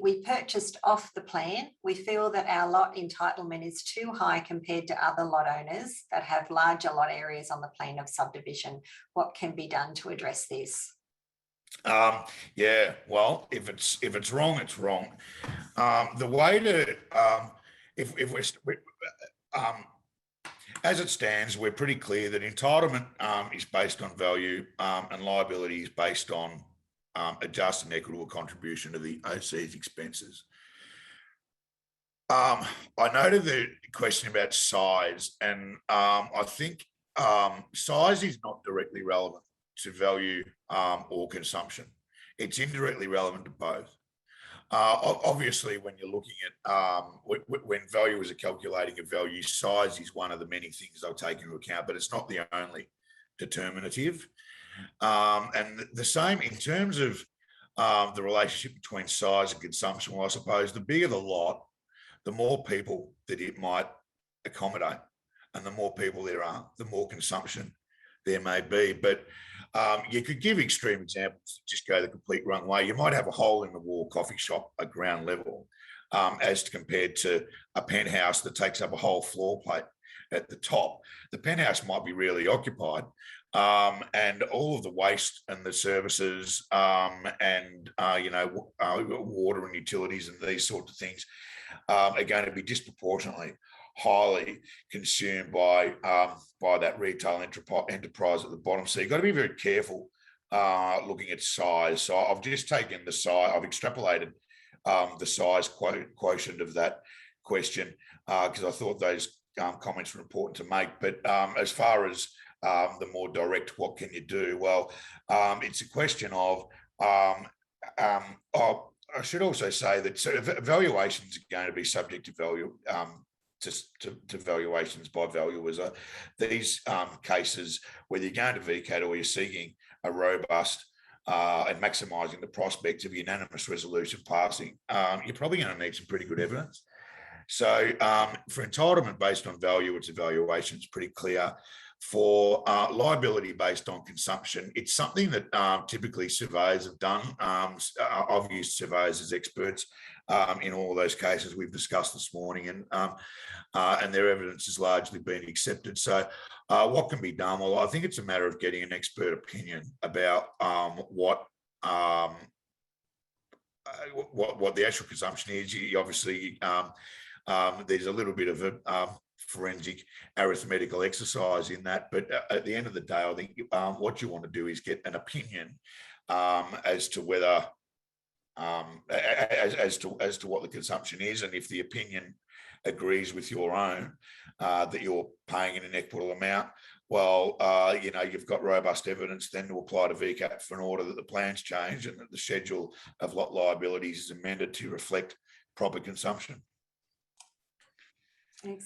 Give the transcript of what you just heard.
We purchased off the plan. We feel that our lot entitlement is too high compared to other lot owners that have larger lot areas on the plan of subdivision. What can be done to address this? Yeah, well, if it's wrong, it's wrong. The way to if we're as it stands, we're pretty clear that entitlement is based on value and liability is based on a just and equitable contribution to the OC's expenses. I noted the question about size, and I think size is not directly relevant to value or consumption. It's indirectly relevant to both. Obviously, when you're looking at when valuers are calculating a value, size is one of the many things they'll take into account, but it's not the only determinative. And the same in terms of the relationship between size and consumption. Well, I suppose the bigger the lot, the more people that it might accommodate, and the more people there are, the more consumption there may be. But you could give extreme examples that just go the complete wrong way. You might have a hole in the wall coffee shop at ground level as compared to a penthouse that takes up a whole floor plate at the top. The penthouse might be really occupied, and all of the waste and the services and water and utilities and these sorts of things are going to be disproportionately highly consumed by that retail enterprise at the bottom. So you've got to be very careful looking at size. So I've just taken the size, I've extrapolated the size quotient of that question because I thought those comments were important to make. But as far as the more direct, what can you do? Well, it's a question of, I should also say that sort of valuations are going to be subject to value, to valuations by valuers. These cases, whether you're going to VCAT or you're seeking a robust and maximising the prospect of unanimous resolution passing, you're probably going to need some pretty good evidence. So for entitlement based on value, it's evaluation, it's pretty clear. For liability based on consumption, it's something that typically surveyors have done. I've used surveyors as experts in all of those cases we've discussed this morning, and their evidence has largely been accepted. So what can be done? Well, I think it's a matter of getting an expert opinion about what the actual consumption is. Obviously, there's a little bit of a forensic arithmetical exercise in that, but at the end of the day, I think what you want to do is get an opinion as to whether as to what the consumption is, and if the opinion agrees with your own that you're paying an inequitable amount, well, you've got robust evidence then to apply to VCAT for an order that the plans change and that the schedule of lot liabilities is amended to reflect proper consumption. Excellent.